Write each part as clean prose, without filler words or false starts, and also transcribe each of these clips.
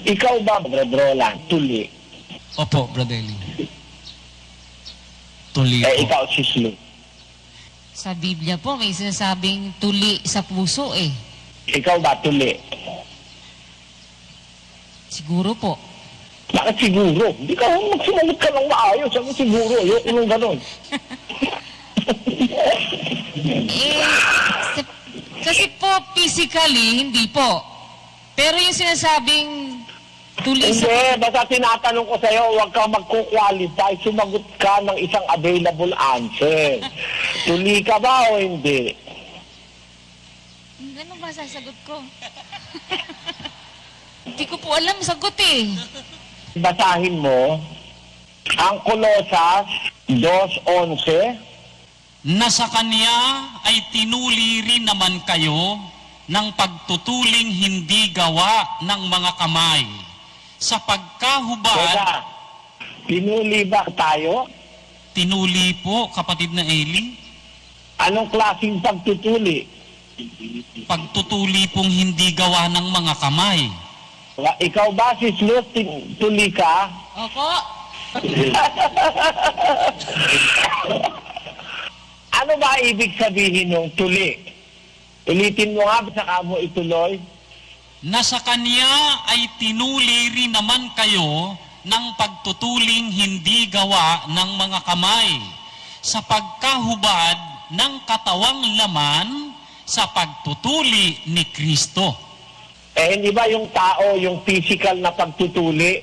Ikaw ba, Brad Roland, tuli? Opo, Brother Eli. Tuli po. Ikaw, Sis Lu. Sa Biblia po, may sinasabing tuli sa puso eh. Ikaw ba, tuli? Siguro po. Bakit siguro? Hindi ka magsumalit ka ng maayos. Sabi siguro, ayoko nung ganun. Kasi po, physically, hindi po. Pero yung sinasabing tuli sa... Hindi, basta tinatanong ko sa'yo, huwag kang magkukwalify. Sumagot ka ng isang available answer. Tuli ka ba o hindi? Ano ba sasagot ko? Hindi ko po alam sagot eh. Basahin mo ang Colosas 2:11. Na sa Kanya ay tinuli rin naman kayo ng pagtutuling hindi gawa ng mga kamay. Sa pagkahubad... Teka, pinuli ba tayo? Tinuli po, kapatid na Eli. Anong klaseng pagtutuli? Pagtutuli pong hindi gawa ng mga kamay. Ikaw ba, Sis Luz, tuli ka? Opo. Ano ba ibig sabihin ng tuli? Ulitin mo nga, saka mo ituloy. Na sa Kanya ay tinuli rin naman kayo ng pagtutuling hindi gawa ng mga kamay, sa pagkahubad ng katawang laman sa pagtutuli ni Kristo. Hindi ba yung tao, yung physical na pagtutuli,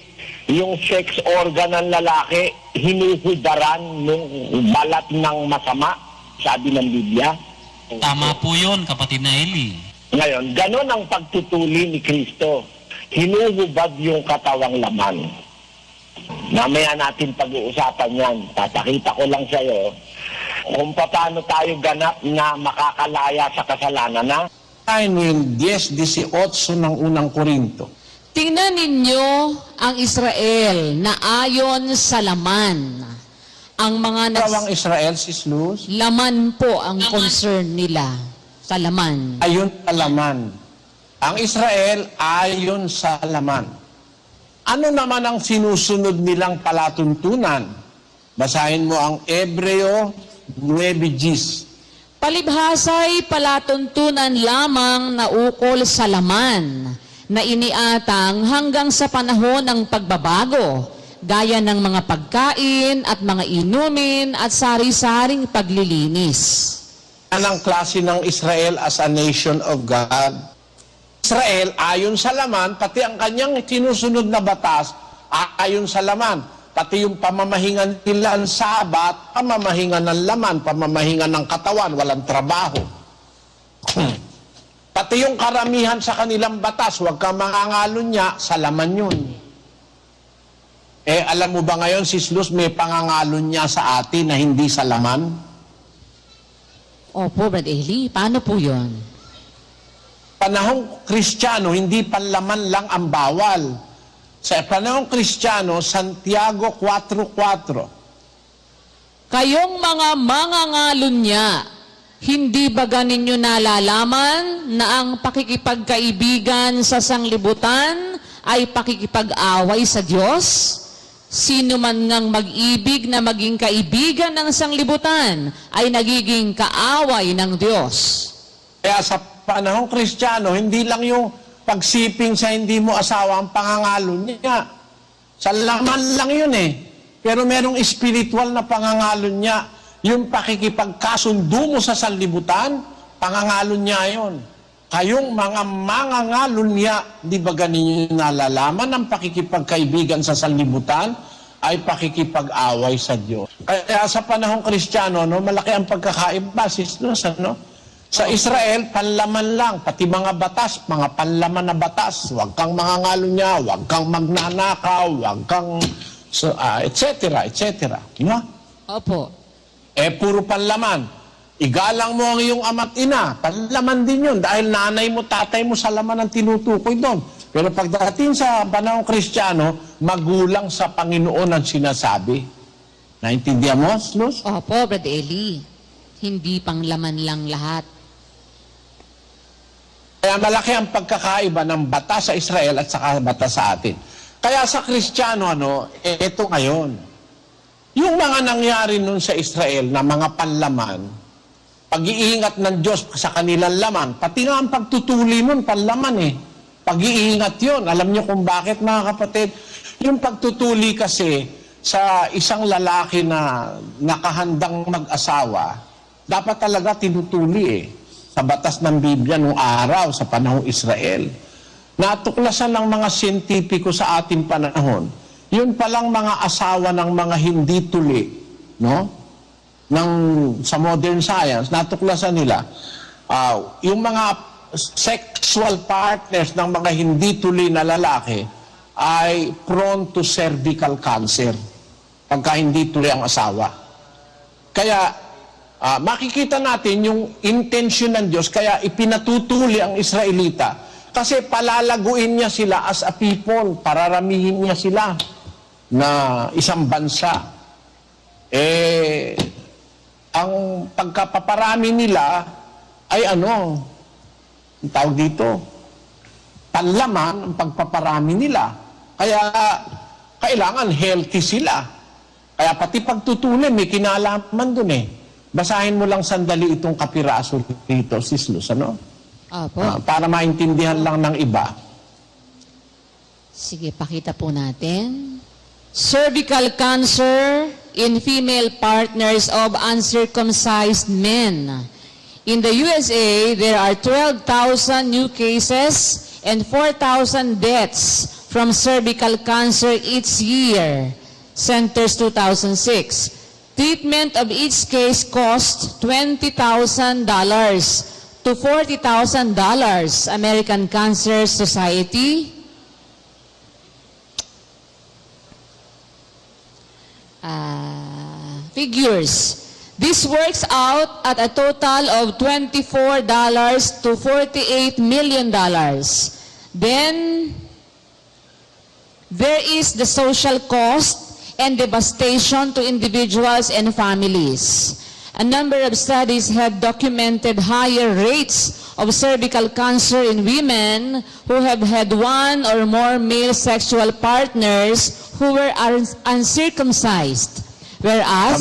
yung sex organ ng lalaki, hinuhudaran ng balat ng masama, sabi ng Biblia? Tama po yun, kapatid na Eli. Ngayon, ganon ang pagtutuli ni Kristo. Hinuhubad yung katawang laman. Mamaya natin pag-uusapan yan. Papakita ko lang sa'yo kung paano tayo ganap na makakalaya sa kasalanan na. Yung 10:18 ng unang Korinto. Tingnan ninyo ang Israel na ayon sa laman. Ang mga Ang Israel, Sis Luz, laman po ang concern nila sa laman. ayon sa laman. Ang Israel, ayon sa laman. Ano naman ang sinusunod nilang palatuntunan? Basahin mo ang Hebreo 9:10. Palibhasa'y palatuntunan lamang na ukol sa laman, na iniatang hanggang sa panahon ng pagbabago, gaya ng mga pagkain at mga inumin at sari-saring paglilinis. Yan ang klase ng Israel as a nation of God. Israel, ayon sa laman, pati ang kanyang sinusunod na batas, ayon sa laman. Pati yung pamamahingan nila ang sabat, pamamahingan ng laman, pamamahingan ng katawan, walang trabaho. Pati yung karamihan sa kanilang batas, huwag kang mangangalon niya, sa laman yun. Alam mo ba ngayon, Sis Luz, may pangangalon niya sa atin na hindi sa laman? Opo, Brad Eli, paano po yun? Panahong Kristiyano, hindi panlaman lang ang bawal. Sa panahong Kristiyano, Santiago 4:4. Kayong mga mangangalon niya, hindi ba ninyo nalalaman na ang pakikipagkaibigan sa sanglibutan ay pakikipag-away sa Diyos? Sino man ngang mag-ibig na maging kaibigan ng sanglibutan ay nagiging kaaway ng Diyos. Kaya sa panahong Kristiyano, hindi lang yung pagsiping sa hindi mo asawa ang pangangalon niya. Sa laman lang yun eh. Pero merong spiritual na pangangalon niya. Yung pakikipagkasundo mo sa sanlibutan, pangangalon niya yun. Kayong mga mangangalon niya, di ba ganin yung nalalaman ang pakikipagkaibigan sa sanlibutan ay pakikipag-away sa Diyos. Kaya sa panahong Kristiyano, no, malaki ang pagkakaiba, Sis Luz, ano? Sa Israel, panlaman lang, pati mga batas, mga panlaman na batas. Huwag kang mangangalo niya, huwag kang magnanakaw, huwag kang, etc., etc. No? Opo. Puro panlaman. Igalang mo ang iyong ama't ina, panlaman din yun, dahil nanay mo, tatay mo sa laman ang tinutukoy doon. Pero pagdating sa panahong Kristiyano, magulang sa Panginoon ang sinasabi. Naintindihan mo, Luz? Opo, Brad Eli. Hindi pang laman lang lahat. Kaya malaki ang pagkakaiba ng bata sa Israel at saka bata sa atin. Kaya sa Kristiyano, ito ngayon. Yung mga nangyari nun sa Israel na mga panlaman, pag-iingat ng Diyos sa kanilang laman, pati nga ang pagtutuli nun, panlaman eh. Pag-iingat yun. Alam niyo kung bakit, mga kapatid? Yung pagtutuli kasi sa isang lalaki na nakahandang mag-asawa, dapat talaga tinutuli eh. Sa batas ng Biblia noong araw, sa panahong Israel. Natuklasan ng mga siyentipiko sa ating panahon, yun palang mga asawa ng mga hindi tuli, no? Sa modern science, natuklasan nila, yung mga sexual partners ng mga hindi tuli na lalaki ay prone to cervical cancer pagka hindi tuli ang asawa. Kaya, makikita natin yung intention ng Diyos, kaya ipinatutuli ang Israelita. Kasi palalaguin niya sila as a people, pararamihin niya sila na isang bansa. Ang pagkapaparami nila ay ang tawag dito, panlaman ang pagpaparami nila. Kaya kailangan healthy sila. Kaya pati pagtutuli, may kinalaman dun eh. Basahin mo lang sandali itong kapiraso dito, Sis Luz, Opo. para maintindihan lang ng iba. Sige, pakita po natin. Cervical cancer in female partners of uncircumcised men. In the USA, there are 12,000 new cases and 4,000 deaths from cervical cancer each year. Centers 2006. Treatment of each case cost $20,000 to $40,000. American Cancer Society. Figures. This works out at a total of $24 to $48 million. Then, there is the social cost and devastation to individuals and families. A number of studies have documented higher rates of cervical cancer in women who have had one or more male sexual partners who were uncircumcised. Whereas,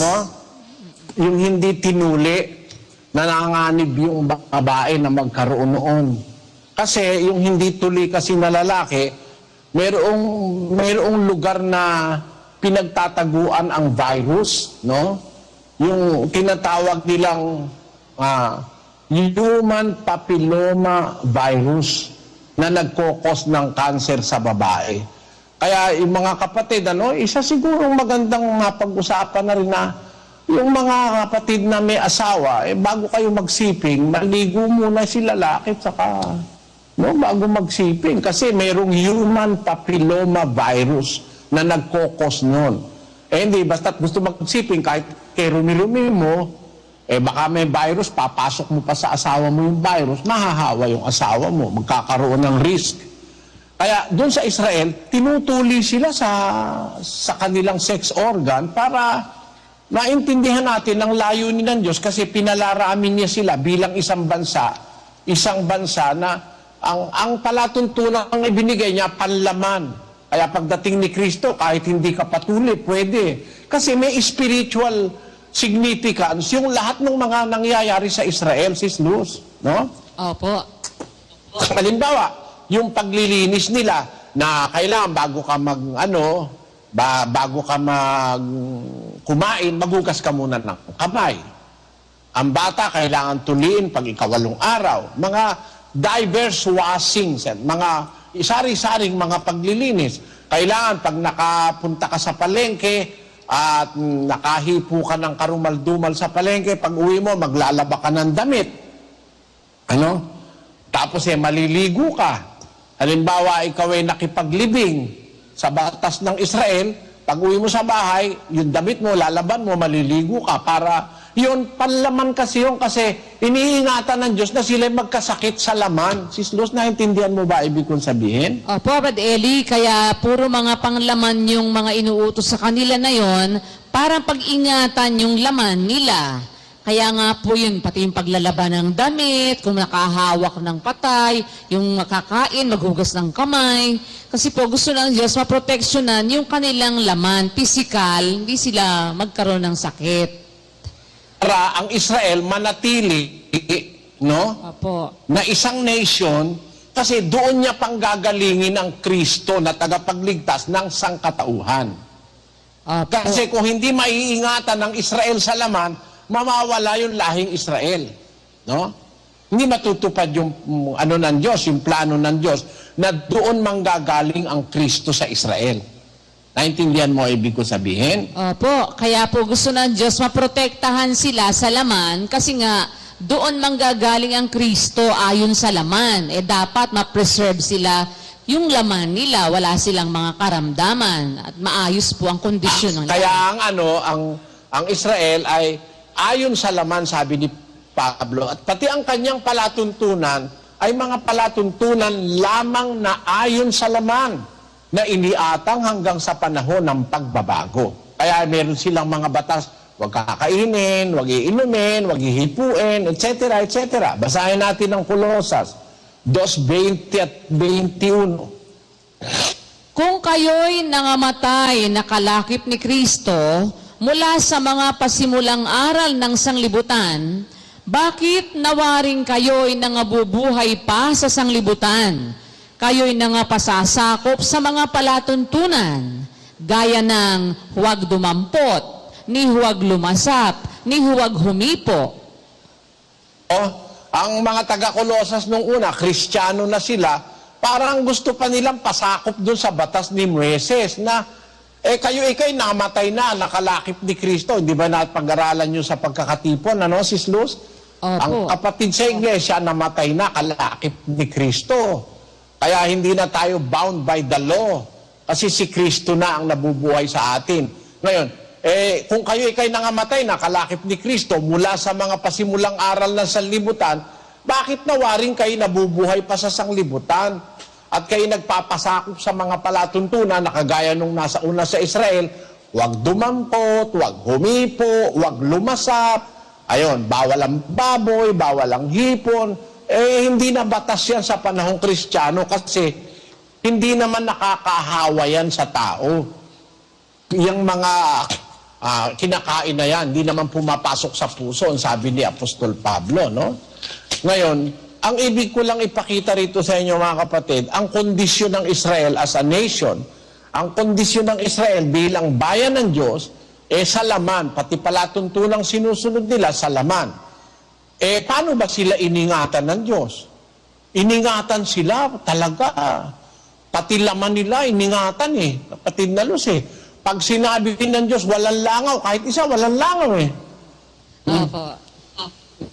yung hindi tinuli, nanganganib yung babae na magkaroon noon. Kasi yung hindi tuli kasi na lalaki, mayroong lugar na pinagtataguan ang virus, no? Yung tinatawag nilang human papilloma virus na nagkokos ng cancer sa babae. Kaya yung mga kapatid, isa sigurong magandang mapag-usapan na rin na yung mga kapatid na may asawa, bago kayo magsiping, maligo muna si lalaki saka bago magsiping. Kasi mayroong human papilloma virus na nagkokos nun. Hindi, basta't gusto magsiping, kahit kay rumi-rumi mo, baka may virus, papasok mo pa sa asawa mo yung virus, mahahawa yung asawa mo, magkakaroon ng risk. Kaya doon sa Israel, tinutuli sila sa kanilang sex organ para maintindihan natin ang layunin ng Diyos kasi pinalaramin niya sila bilang isang bansa na ang palatuntunan ang ibinigay niya, panlaman. Kaya pagdating ni Kristo, kahit hindi ka patuli, pwede. Kasi may spiritual significance yung lahat ng mga nangyayari sa Israel, Sis Luz, no? opo. Halimbawa, yung paglilinis nila na kailangan bago ka kumain, magugas ka muna ng kamay. Ang bata kailangan tuliin pag ikawalong araw. Mga diverse washings, mga isari-saring mga paglilinis. Kailangan pag nakapunta ka sa palengke at nakahipo ka ng karumal-dumal sa palengke, pag uwi mo, maglalaba ka ng damit. Tapos maliligo ka. Halimbawa, ikaw ay nakipaglibing sa batas ng Israel, pag uwi mo sa bahay, yung damit mo, lalaban mo, maliligo ka para yun, panlaman kasi yun kasi iniingatan ng Diyos na sila magkasakit sa laman. Sis Luz, naintindihan mo ba ibig kong sabihin? Opo, Brad Eli, kaya puro mga panglaman yung mga inuutos sa kanila na yon para pag-ingatan yung laman nila. Kaya nga po yun, pati yung paglalaban ng damit, kung nakahawak ng patay, yung makakain, maghugas ng kamay. Kasi po gusto ng Diyos maproteksyonan yung kanilang laman, physical, hindi sila magkaroon ng sakit. Para ang Israel manatili, no? Opo. Na isang nation, kasi doon niya panggagalingin ang Kristo na tagapagligtas ng sangkatauhan. Opo. Kasi kung hindi maiingatan ng Israel sa laman, mamawala yung lahing Israel. No? Hindi matutupad yung ano ng Diyos, yung plano ng Diyos, na doon manggagaling ang Kristo sa Israel. Naintindihan mo ibig ko sabihin? Opo. Kaya po gusto ng Diyos maprotektahan sila sa laman kasi nga doon manggagaling ang Kristo ayon sa laman. Dapat ma-preserve sila yung laman nila, wala silang mga karamdaman at maayos po ang kondisyon ng Kaya laman. ang Israel ay ayon sa laman, sabi ni Pablo, at pati ang kanyang palatuntunan ay mga palatuntunan lamang na ayon sa laman na iniatang hanggang sa panahon ng pagbabago. Kaya meron silang mga batas, huwag kakainin, huwag iinumin, huwag ihipuin, etc., etc. Basahin natin ang Kolosas 2:20 at 21. Kung kayo'y nangamatay na kalakip ni Kristo mula sa mga pasimulang aral ng sanglibutan, bakit nawaring kayo'y nangabubuhay pa sa sanglibutan? Kayo'y nangapasasakop sa mga palatuntunan, gaya ng huwag dumampot, ni huwag lumasap, ni huwag humipo. Ang mga taga-Kolosas nung una, Kristiyano na sila, parang gusto pa nilang pasakop dun sa batas ni Moises na kayo ikay namatay na, nakalakip ni Kristo. Hindi ba napag-aralan nyo sa pagkakatipon, ano, Sis Luz? Opo. Ang kapatid sa iglesia, namatay na, kalakip ni Kristo. Kaya hindi na tayo bound by the law. Kasi si Kristo na ang nabubuhay sa atin. Ngayon, kung kayo ikay nangamatay na, kalakip ni Kristo, mula sa mga pasimulang aral ng sanlibutan, bakit nawaring kayo nabubuhay pa sa sanglibutan? At kayo nagpapasakop sa mga palatuntunan na kagaya nung nasa una sa Israel, huwag dumampot, huwag humipo, huwag lumasap, ayon, bawal ang baboy, bawal ang hipon. Hindi na batas yan sa panahong Kristiyano kasi hindi naman nakakahawa yan sa tao. Yung mga kinakain na yan, hindi naman pumapasok sa puso, ang sabi ni Apostol Pablo, no? Ngayon, ang ibig ko lang ipakita rito sa inyo mga kapatid, ang kondisyon ng Israel as a nation, ang kondisyon ng Israel bilang bayan ng Diyos, sa laman, pati palatuntunang sinusunod nila sa laman. Paano ba sila iningatan ng Diyos? Iningatan sila talaga. Pati laman nila iningatan kapatid na Luz Pag sinabi ng Diyos, walang langaw, kahit isa, walang langaw Opo.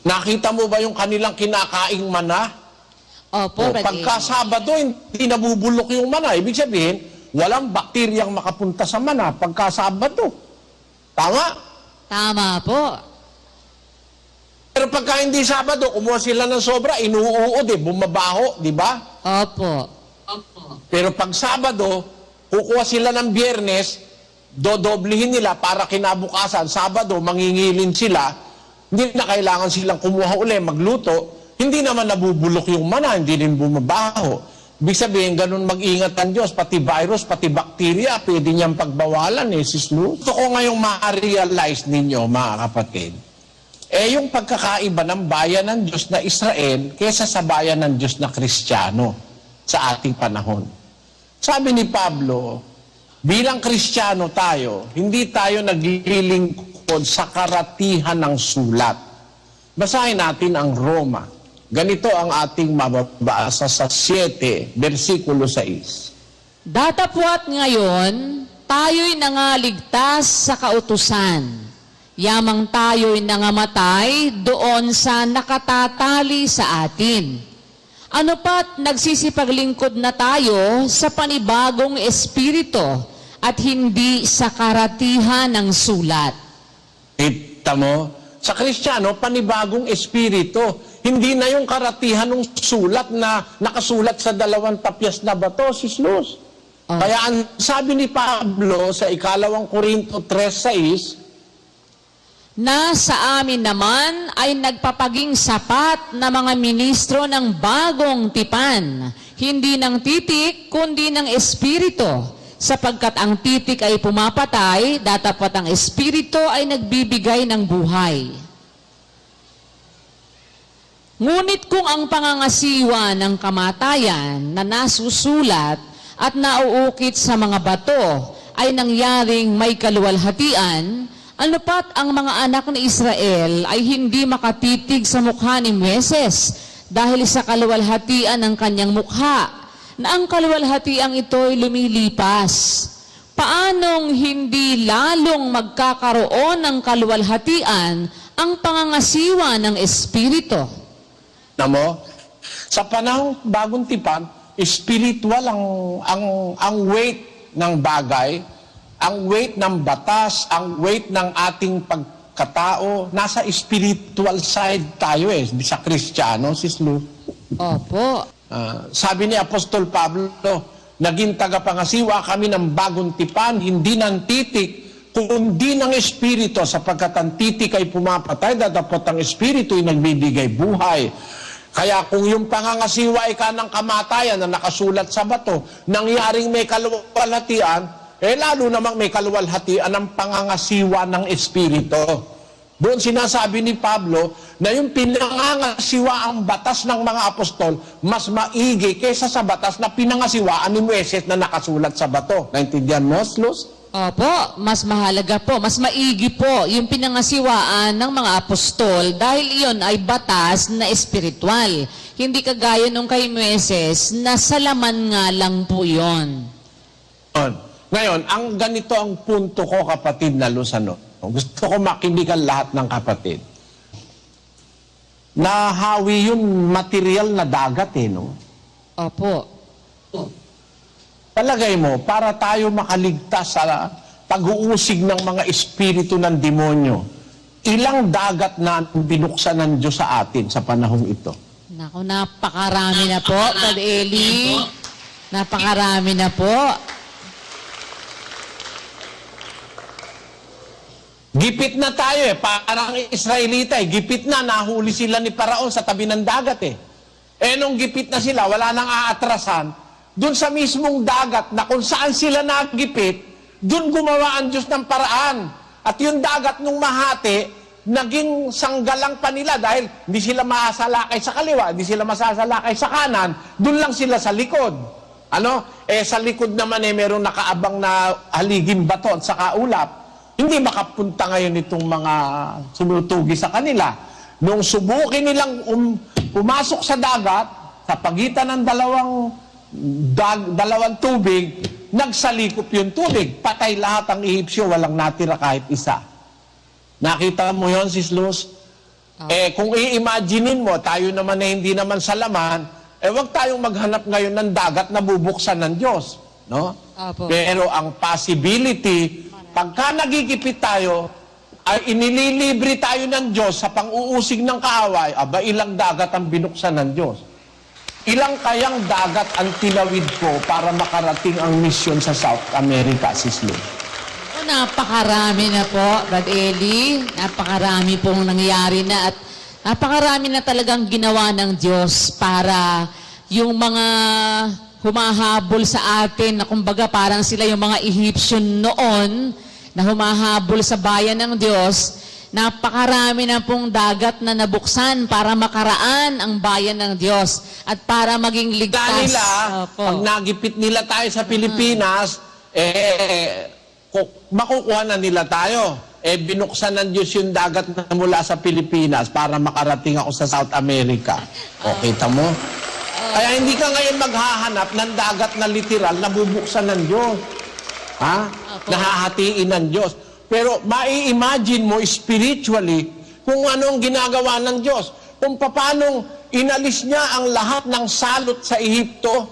Nakita mo ba yung kanilang kinakaing mana? Opo, Brother Pagka Amy. Sabado, hindi nabubulok yung mana. Ibig sabihin, walang bakteryang makapunta sa mana pagka Sabado. Tama? Tama po. Pero pagka hindi Sabado, kumuha sila ng sobra, inuuod bumabaho, di ba? Opo. Pero pag Sabado, kukuha sila ng Biyernes, dodoblihin nila para kinabukasan, Sabado, mangingilin sila, hindi na kailangan silang kumuha uli, magluto, hindi naman nabubulok yung mana, hindi rin bumabaho. Ibig sabihin, ganun mag-ingat ang Diyos, pati virus, pati bakterya, pwede niyang pagbawalan Sis Luz. Gusto ko ngayong ma-realize ninyo, mga kapatid, yung pagkakaiba ng bayan ng Diyos na Israel kesa sa bayan ng Diyos na Kristiyano sa ating panahon. Sabi ni Pablo, bilang Kristiyano tayo, hindi tayo naglilingkod sa karatihan ng sulat. Basahin natin ang Roma. Ganito ang ating mababasa sa 7, versikulo 6. Datapwat ngayon, tayo'y nangaligtas sa kautusan. Yamang tayo'y nangamatay doon sa nakatatali sa atin. Ano pa't nagsisipaglingkod na tayo sa panibagong espiritu at hindi sa karatihan ng sulat. Kita mo? Sa Kristiyano, panibagong espiritu. Hindi na yung karatihan ng sulat na nakasulat sa 2 tapyas na bato, Sis Luz. Kaya ang sabi ni Pablo sa 2 Korinto 3:6, na sa amin naman ay nagpapaging sapat na mga ministro ng bagong tipan, hindi ng titik, kundi ng espiritu, sapagkat ang titik ay pumapatay, datapat ang espiritu ay nagbibigay ng buhay. Ngunit kung ang pangangasiwa ng kamatayan na nasusulat at nauukit sa mga bato ay nangyaring may kaluwalhatian, ano pat ang mga anak ni Israel ay hindi makatitig sa mukha ni Moises dahil sa kaluwalhatian ng kanyang mukha, na ang kaluwalhatiang ito'y lumilipas. Paanong hindi lalong magkakaroon ng kaluwalhatian ang pangangasiwa ng Espiritu? Namo, sa panahong bagong tipan, spiritual ang weight ng bagay, ang weight ng batas, ang weight ng ating pagkatao, nasa spiritual side tayo sa Kristiyano, Sis Lu. Opo. Sabi ni Apostol Pablo, naging tagapangasiwa kami ng bagong tipan, hindi ng titik, kundi ng Espiritu, sapagkat ang titik ay pumapatay, datapot ang Espiritu ay nagbibigay buhay. Kaya kung yung pangangasiwa ay kanang kamatayan na nakasulat sa bato, nangyaring may kaluwalhatian, lalo namang may kaluwalhatian ang pangangasiwa ng Espiritu. Doon sinasabi ni Pablo na yung pinangangasiwa ang batas ng mga apostol, mas maigi kaysa sa batas na pinangasiwaan ni Moises na nakasulat sa bato. Naintindihan mo, Luz? Opo, mas mahalaga po, mas maigi po yung pinangasiwaan ng mga apostol dahil iyon ay batas na espiritual. Hindi kagaya nung kay Moises na sa laman nga lang po yun. Ngayon, ang ganito ang punto ko, kapatid na Luzano. Gusto ko makinig lahat ng kapatid. Nahawi yung material na dagat no? Opo. Palagay mo, para tayo makaligtas sa pag-uusig ng mga espiritu ng demonyo, ilang dagat na binuksan ng Diyos sa atin sa panahong ito? Naku, napakarami na po, Brad Eli. Napakarami na po. Gipit na tayo parang Israelita gipit na, nahuli sila ni Paraon sa tabi ng dagat nung gipit na sila, wala nang aatrasan, doon sa mismong dagat na kung saan sila nagipit, doon gumawa ang Diyos ng paraan. At yung dagat nung mahati, naging sanggalang pa nila dahil hindi sila masasalakay sa kaliwa, hindi sila masasalakay sa kanan, doon lang sila sa likod. Sa likod naman merong nakaabang na haliging bato at saka ulap. Hindi makapunta ngayon itong mga sumutugi sa kanila. Nung subukin nilang pumasok sa dagat, sa pagitan ng dalawang tubig, nagsalikop yung tubig. Patay lahat ang Ehipsyo, walang natira kahit isa. Nakita mo yon, Sis Luz? Kung i-imaginein mo, tayo naman na hindi naman sa laman, wag tayong maghanap ngayon ng dagat na bubuksan ng Diyos. No? Opo. Pero ang possibility, pagka nagigipit tayo, ay inililibre tayo ng Diyos sa pang-uusig ng kaaway, ilang dagat ang binuksan ng Diyos. Ilang kayang dagat ang tinawid ko para makarating ang misyon sa South America, Sis Luz? Napakarami na po, Brad Eli. Napakarami pong nangyari na at napakarami na talagang ginawa ng Diyos para yung mga humahabol sa atin na kumbaga parang sila yung mga Egyptian noon na humahabol sa bayan ng Diyos. Napakarami na pong dagat na nabuksan para makaraan ang bayan ng Diyos at para maging ligtas. Nila, Opo. pag nagipit nila tayo sa Pilipinas, makukuha na nila tayo. Binuksan ng Diyos yung dagat na mula sa Pilipinas para makarating ako sa South America. Kita mo? Kaya hindi ka ngayon maghahanap ng dagat na literal na bubuksan ng Diyos. Nahahatiin ng Diyos. Pero mai-imagine mo spiritually kung anong ginagawa ng Diyos. Kung paanong inalis niya ang lahat ng salot sa Ehipto,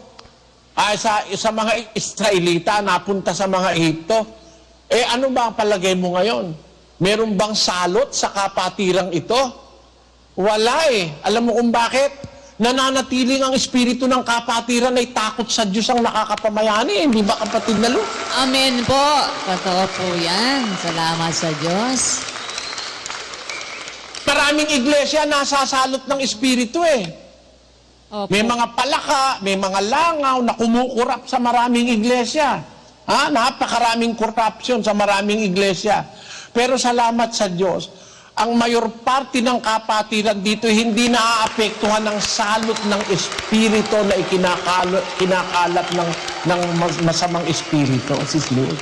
sa mga Israelita, napunta sa mga Ehipto. Ano ba ang palagay mo ngayon? Meron bang salot sa kapatirang ito? Wala Alam mo kung bakit? Nananatiling ang espiritu ng kapatiran ay takot sa Diyos ang nakakapamayani. Hindi ba, kapatid na Lu? Amen po. Totoo po yan. Salamat sa Diyos. maraming iglesia nasasalot ng espiritu eh. Opo. May mga palaka, may mga langaw na kumukurap sa maraming iglesia. Napakaraming corruption sa maraming iglesia. Pero salamat sa Diyos, ang mayor parte ng kapatiran dito hindi naaapektuhan ng salot ng espiritu na kinakalat ng masamang espiritu. Sis Luz.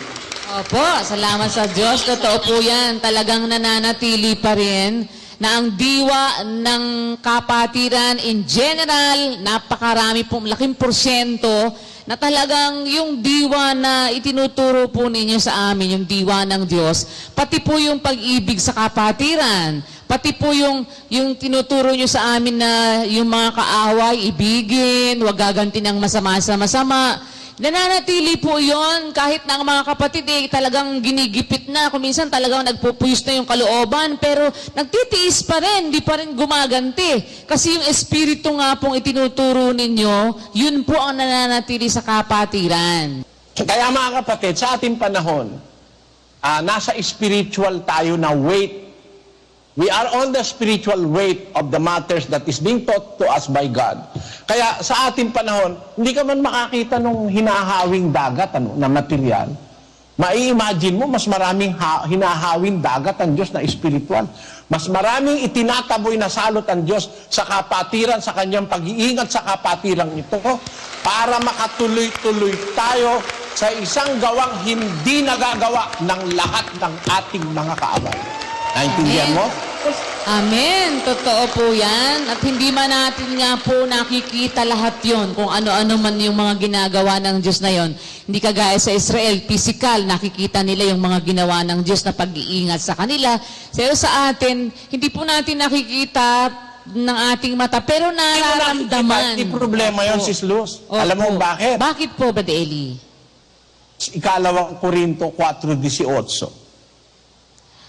Opo, salamat sa Diyos. Totoo po yan. Talagang nananatili pa rin na ang diwa ng kapatiran in general, napakarami po, laking porsyento na talagang yung diwa na itinuturo po ninyo sa amin, yung diwa ng Diyos, pati po yung pag-ibig sa kapatiran, pati po yung tinuturo nyo sa amin na yung mga kaaway, ibigin, huwag gaganti ng masama sa masama. Nananatili po yon kahit na ang mga kapatid talagang ginigipit na, kung minsan talagang nagpupuyos na yung kalooban, pero nagtitiis pa rin, di pa rin gumaganti. Kasi yung espiritu nga pong itinuturo ninyo, yun po ang nananatili sa kapatiran. Kaya mga kapatid, sa ating panahon, nasa spiritual tayo na weight. We are on the spiritual weight of the matters that is being taught to us by God. Kaya sa ating panahon, hindi ka man makakita nung hinahawing dagat na material. Mai-imagine mo, mas maraming hinahawing dagat ang Diyos na spiritual. Mas maraming itinataboy na salot ang Diyos sa kapatiran, sa kanyang pag-iingat sa kapatirang ito, para makatuloy-tuloy tayo sa isang gawang hindi nagagawa ng lahat ng ating mga kaaway. Naintindihan mo? Amen. Totoo po yan. At hindi man natin nga po nakikita lahat yon kung ano-ano man yung mga ginagawa ng Diyos na yon. Hindi kagaya sa Israel, physical, nakikita nila yung mga ginawa ng Diyos na pag-iingat sa kanila. Pero sa atin, hindi po natin nakikita ng ating mata, pero nararamdaman. Hindi problema yon, Sis Luz. Alam mo bakit? Bakit po, Brother Eli? Ikalawang Korinto 4:18.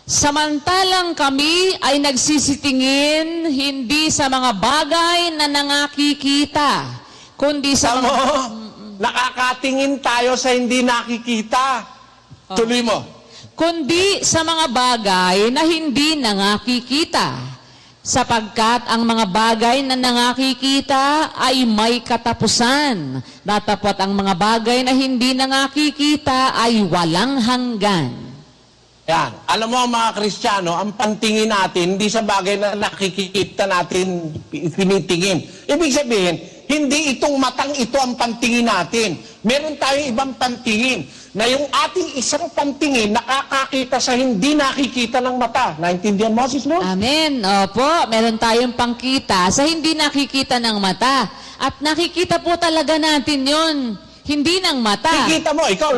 Samantalang kami ay nagsisitingin hindi sa mga bagay na nangakikita, kundi sa Tama, nakakatingin tayo sa hindi nakikita. Tuloy mo. kundi sa mga bagay na hindi nangakikita, sapagkat ang mga bagay na nangakikita ay may katapusan, datapwat ang mga bagay na hindi nangakikita ay walang hanggan. Yan. Alam mo mga Kristiyano, ang pantingin natin, hindi sa bagay na nakikita natin tinitingin. Ibig sabihin, hindi itong matang ito ang pantingin natin. Meron tayong ibang pantingin na yung ating isang pantingin nakakakita sa hindi nakikita ng mata. Naintindihan mo, Sis Luz? Amen. Opo, meron tayong pangkita sa hindi nakikita ng mata. At nakikita po talaga natin yon. Hindi ng mata. Nakikita mo, ikaw,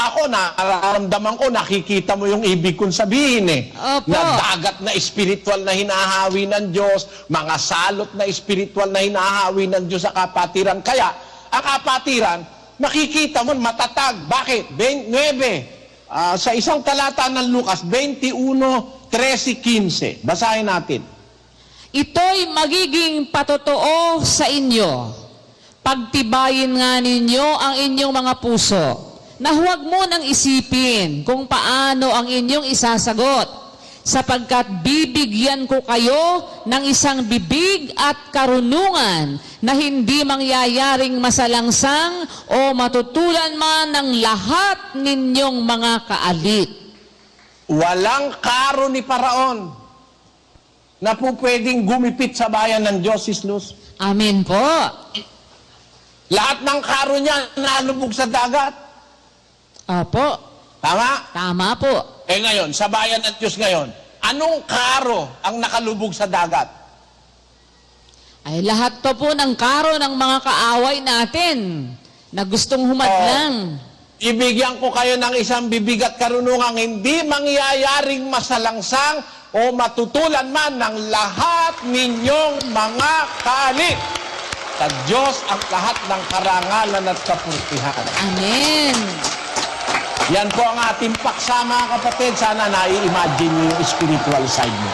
ako nararamdaman ko, nakikita mo yung ibig kong sabihin eh. Opo. Na dagat na espiritual na hinahawi ng Diyos, mga salot na espiritual na hinahawi ng Diyos sa kapatiran. Kaya, ang kapatiran, nakikita mo, matatag. Bakit? 9. Sa isang talata ng Lucas, 21:13-15. Basahin natin. Ito'y magiging patotoo sa inyo. Pagtibayin nga ninyo ang inyong mga puso, na huwag mo nang isipin kung paano ang inyong isasagot, sapagkat bibigyan ko kayo ng isang bibig at karunungan na hindi mangyayaring masalangsang o matutulan man ng lahat ninyong mga kaalit. Walang karo ni Paraon na po pwedeng gumipit sa bayan ng Diyos, Sis Luz. Amen po. Lahat ng karo niya nalubog sa dagat. Opo. Tama? Tama po. Ngayon, sa bayan ng Diyos ngayon, anong karo ang nakalubog sa dagat? Ay lahat to po ng karo ng mga kaaway natin na gustong humadlang. Ibigyan ko kayo ng isang bibig at karunungang hindi mangyayaring masalangsang o matutulan man ng lahat ninyong mga kaalit. Sa Diyos ang lahat ng karangalan at kapurtihan. Amen. Yan po ang ating paksa, mga kapatid. Sana nai-imagine niyo yung spiritual side mo.